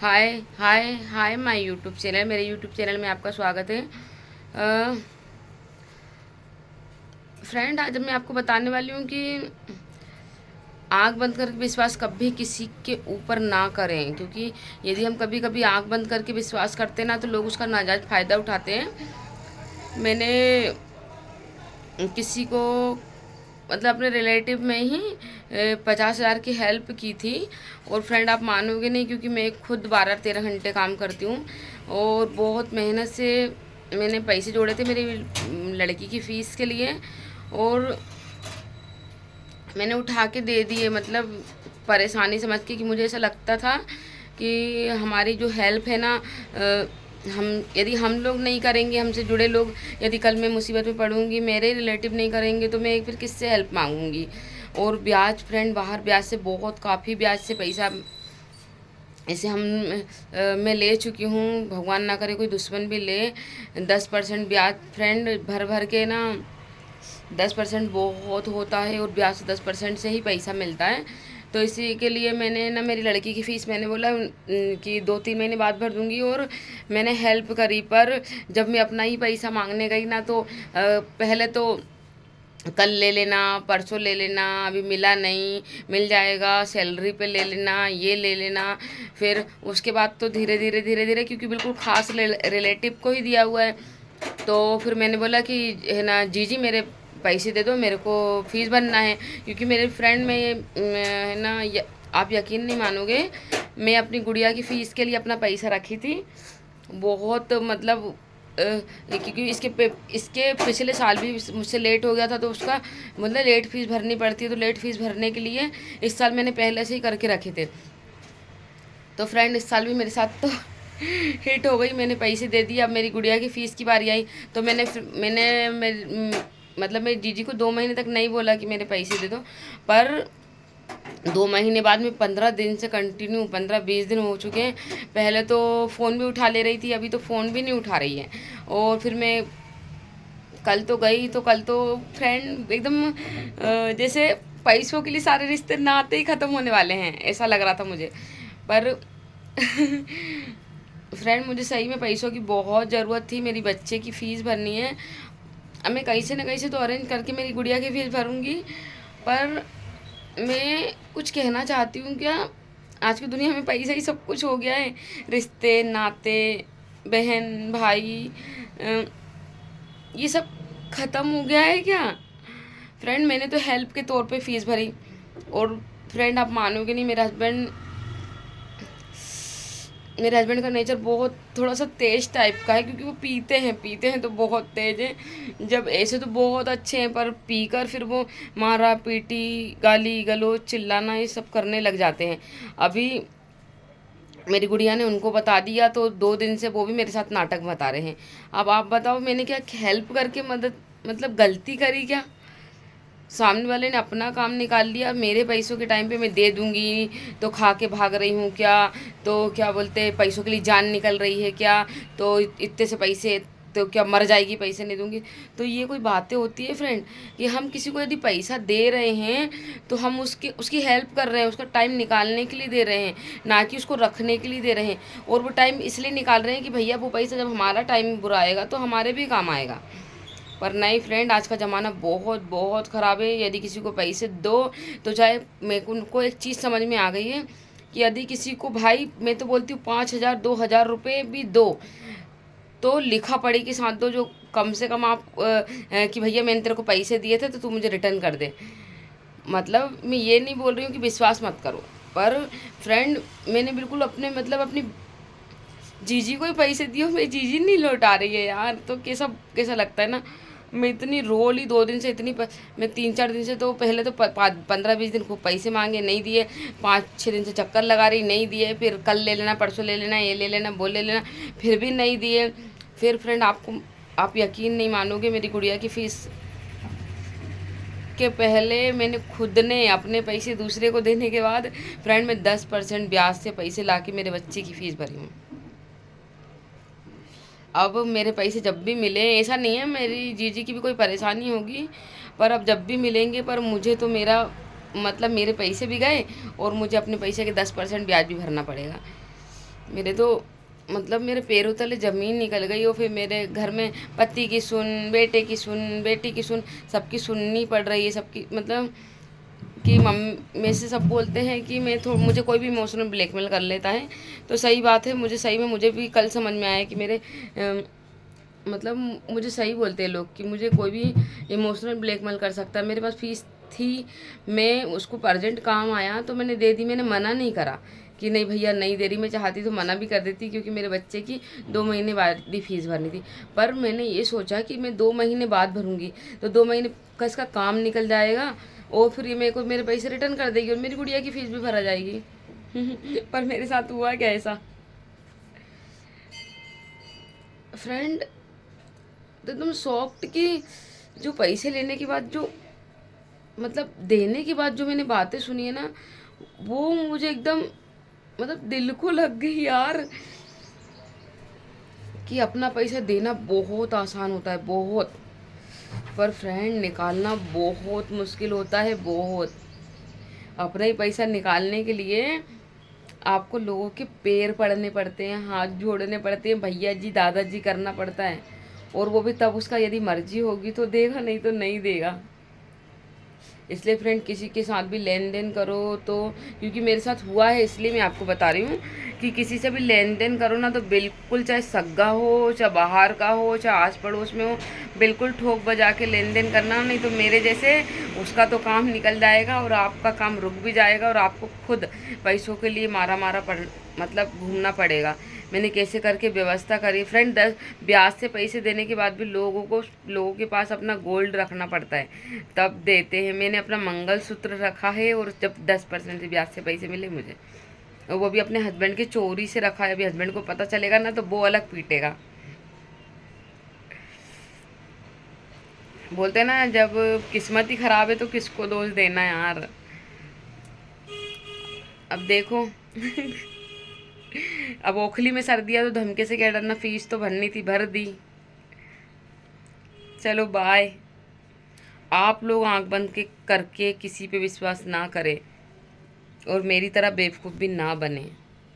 Hi hi hi my YouTube channel. मेरे YouTube channel में आपका स्वागत है। फ्रेंड, आज मैं आपको बताने वाली हूँ कि आँख बंद करके विश्वास कभी किसी के ऊपर ना करें, क्योंकि यदि हम कभी कभी आँख बंद करके विश्वास करते हैं ना, तो लोग उसका नाजायज़ फ़ायदा उठाते हैं। मैंने किसी को मतलब अपने रिलेटिव में ही 50,000 की हेल्प की थी। और फ्रेंड, आप मानोगे नहीं, क्योंकि मैं खुद 12-13 घंटे काम करती हूँ और बहुत मेहनत से मैंने पैसे जोड़े थे मेरी लड़की की फ़ीस के लिए, और मैंने उठा के दे दिए। मतलब परेशानी समझ के, कि मुझे ऐसा लगता था कि हमारी जो हेल्प है ना, हम यदि हम लोग नहीं करेंगे, हमसे जुड़े लोग, यदि कल मैं मुसीबत में पड़ूंगी, मेरे रिलेटिव नहीं करेंगे, तो मैं फिर किससे हेल्प मांगूंगी। और ब्याज फ्रेंड, बाहर ब्याज से बहुत काफ़ी ब्याज से पैसा ऐसे मैं ले चुकी हूँ। भगवान ना करे कोई दुश्मन भी ले। 10% ब्याज फ्रेंड, भर भर के ना 10% बहुत होता है, और ब्याज से 10% से ही पैसा मिलता है। तो इसी के लिए मैंने ना मेरी लड़की की फ़ीस मैंने बोला कि 2-3 महीने बाद भर दूंगी, और मैंने हेल्प करी। पर जब मैं अपना ही पैसा मांगने गई ना, तो पहले तो कल ले लेना, परसों ले लेना, अभी मिला नहीं, मिल जाएगा, सैलरी पे ले लेना, ये ले लेना। फिर उसके बाद तो धीरे धीरे धीरे धीरे, क्योंकि बिल्कुल ख़ास रिलेटिव को ही दिया हुआ है, तो फिर मैंने बोला कि है ना, जीजी मेरे पैसे दे दो, मेरे को फ़ीस भरना है। क्योंकि मेरे फ्रेंड में है ना, आप यकीन नहीं मानोगे, मैं अपनी गुड़िया की फ़ीस के लिए अपना पैसा रखी थी। बहुत मतलब क्योंकि इसके पिछले साल भी मुझसे लेट हो गया था, तो उसका मतलब लेट फ़ीस भरनी पड़ती है, तो लेट फ़ीस भरने के लिए इस साल मैंने पहले से ही करके रखे थे। तो फ्रेंड, इस साल भी मेरे साथ तो हिट हो गई, मैंने पैसे दे दिए। अब मेरी गुड़िया की फ़ीस की बारी आई, तो मतलब मेरी जीजी को 2 महीने तक नहीं बोला कि मेरे पैसे दे दो। पर 2 महीने बाद में 15 दिन से कंटिन्यू, 15-20 दिन हो चुके हैं। पहले तो फ़ोन भी उठा ले रही थी, अभी तो फ़ोन भी नहीं उठा रही है। और फिर मैं कल तो गई, तो कल तो फ्रेंड एकदम जैसे पैसों के लिए सारे रिश्ते नाते ही ख़त्म होने वाले हैं, ऐसा लग रहा था मुझे। पर फ्रेंड, मुझे सही में पैसों की बहुत ज़रूरत थी, मेरी बच्चे की फ़ीस भरनी है। अब मैं कहीं से ना कहीं से तो अरेंज करके मेरी गुड़िया की फ़ीस भरूंगी। पर मैं कुछ कहना चाहती हूँ क्या, आज की दुनिया में पैसा ही सब कुछ हो गया है। रिश्ते नाते, बहन भाई, अ, ये सब ख़त्म हो गया है क्या। फ्रेंड, मैंने तो हेल्प के तौर पे फ़ीस भरी। और फ्रेंड, आप मानोगे नहीं, मेरे हस्बैंड का नेचर बहुत थोड़ा सा तेज टाइप का है, क्योंकि वो पीते हैं तो बहुत तेज है। जब ऐसे तो बहुत अच्छे हैं, पर पीकर फिर वो मारा पीटी, गाली गलौज, चिल्लाना, ये सब करने लग जाते हैं। अभी मेरी गुड़िया ने उनको बता दिया, तो 2 दिन से वो भी मेरे साथ नाटक बता रहे हैं। अब आप बताओ, मैंने क्या हेल्प करके मदद मतलब गलती करी क्या। सामने वाले ने अपना काम निकाल लिया, मेरे पैसों के टाइम पे मैं दे दूंगी तो खा के भाग रही हूँ क्या। तो क्या बोलते हैं, पैसों के लिए जान निकल रही है क्या। तो इतने से पैसे, तो क्या मर जाएगी पैसे नहीं दूंगी। तो ये कोई बातें होती है फ्रेंड, कि हम किसी को यदि पैसा दे रहे हैं, तो हम उसकी हेल्प कर रहे हैं, उसका टाइम निकालने के लिए दे रहे हैं, ना कि उसको रखने के लिए दे रहे हैं। और वो टाइम इसलिए निकाल रहे हैं कि भैया वो पैसा जब हमारा टाइम बुरा आएगा तो हमारे भी काम आएगा। पर नहीं फ्रेंड, आज का ज़माना बहुत बहुत ख़राब है। यदि किसी को पैसे दो, तो चाहे, मेरे को उनको एक चीज़ समझ में आ गई है कि यदि किसी को, भाई मैं तो बोलती हूँ 5,000 2,000 रुपये भी दो, तो लिखा पढ़ी के साथ दो, जो कम से कम आप कि भैया मैंने तेरे को पैसे दिए थे तो तू मुझे रिटर्न कर दे। मतलब मैं ये नहीं बोल रही हूँ कि विश्वास मत करो, पर फ्रेंड, मैंने बिल्कुल अपने मतलब अपनी जीजी को ही पैसे दिए, मेरी जीजी नहीं लौटा रही है यार। तो कैसा कैसा लगता है ना। मैं इतनी रो ली 2 दिन से, मैं 3-4 दिन से, तो पहले तो 15-20 दिन खूब पैसे मांगे, नहीं दिए। 5-6 दिन से चक्कर लगा रही, नहीं दिए। फिर कल ले लेना, परसों ले लेना, ये ले लेना, वो ले लेना, फिर भी नहीं दिए। फिर फ्रेंड, आप यकीन नहीं मानोगे, मेरी गुड़िया की फ़ीस के पहले मैंने खुद ने अपने पैसे दूसरे को देने के बाद फ्रेंड, मैं 10% ब्याज से पैसे ला के मेरे बच्चे की फ़ीस भरी हूँ। अब मेरे पैसे जब भी मिले, ऐसा नहीं है मेरी जीजी की भी कोई परेशानी होगी, पर अब जब भी मिलेंगे, पर मुझे तो मेरा मतलब मेरे पैसे भी गए, और मुझे अपने पैसे के 10% ब्याज भी भरना पड़ेगा। मेरे तो मतलब मेरे पैरों तले ज़मीन निकल गई। और फिर मेरे घर में पति की सुन, बेटे की सुन, बेटी की सुन, सबकी सुननी पड़ रही है, सबकी मतलब कि में से सब बोलते हैं कि मैं थोड़ा मुझे कोई भी इमोशनल ब्लैकमेल कर लेता है। तो सही बात है, मुझे सही में मुझे भी कल समझ में आया कि मेरे मतलब मुझे सही बोलते हैं लोग कि मुझे कोई भी इमोशनल ब्लैकमेल कर सकता है। मेरे पास फीस थी, मैं उसको अर्जेंट काम आया तो मैंने दे दी। मैंने मना नहीं करा कि नहीं भैया नहीं दे रही। मैं चाहती तो मना भी कर देती, क्योंकि मेरे बच्चे की 2 महीने बाद ही फीस भरनी थी। पर मैंने ये सोचा कि मैं 2 महीने बाद भरूंगी तो 2 महीने का इसका काम निकल जाएगा, और फिर ये मेरे को मेरे पैसे रिटर्न कर देगी और मेरी गुड़िया की फीस भी भरा जाएगी। पर मेरे साथ हुआ क्या ऐसा फ्रेंड, तो एकदम शॉक्ड कि जो पैसे लेने के बाद जो मतलब देने के बाद जो मैंने बातें सुनी है ना, वो मुझे एकदम मतलब दिल को लग गई यार। कि अपना पैसा देना बहुत आसान होता है, बहुत, पर फ्रेंड निकालना बहुत मुश्किल होता है, बहुत। अपना ही पैसा निकालने के लिए आपको लोगों के पैर पड़ने पड़ते हैं, हाथ जोड़ने पड़ते हैं, भैया जी दादाजी करना पड़ता है। और वो भी तब उसका यदि मर्जी होगी तो देगा, नहीं तो नहीं देगा। इसलिए फ्रेंड किसी के साथ भी लेन देन करो तो, क्योंकि मेरे साथ हुआ है इसलिए मैं आपको बता रही हूँ कि किसी से भी लेन देन करो ना तो बिल्कुल, चाहे सग्गा हो, चाहे बाहर का हो, चाहे आस पड़ोस में हो, बिल्कुल ठोक बजा के लेन देन करना, नहीं तो मेरे जैसे उसका तो काम निकल जाएगा और आपका काम रुक भी जाएगा और आपको खुद पैसों के लिए मारा मारा पड़ मतलब घूमना पड़ेगा। मैंने कैसे करके व्यवस्था करी फ्रेंड। 10 ब्याज से पैसे देने के बाद भी लोगों के पास अपना गोल्ड रखना पड़ता है, तब देते हैं। मैंने अपना मंगलसूत्र रखा है, और जब 10% से ब्याज से पैसे मिले मुझे, और वो भी अपने हस्बैंड की चोरी से रखा है। अभी हस्बैंड को पता चलेगा ना तो वो अलग पीटेगा। बोलते हैं ना, जब किस्मत ही खराब है तो किसको दोष देना यार। अब देखो। अब ओखली में सर दिया तो धमके से क्या डरना, फीस तो भरनी थी, भर दी। चलो बाय। आप लोग आंख बंद के करके किसी पे विश्वास ना करें, और मेरी तरह बेवकूफ़ भी ना बने।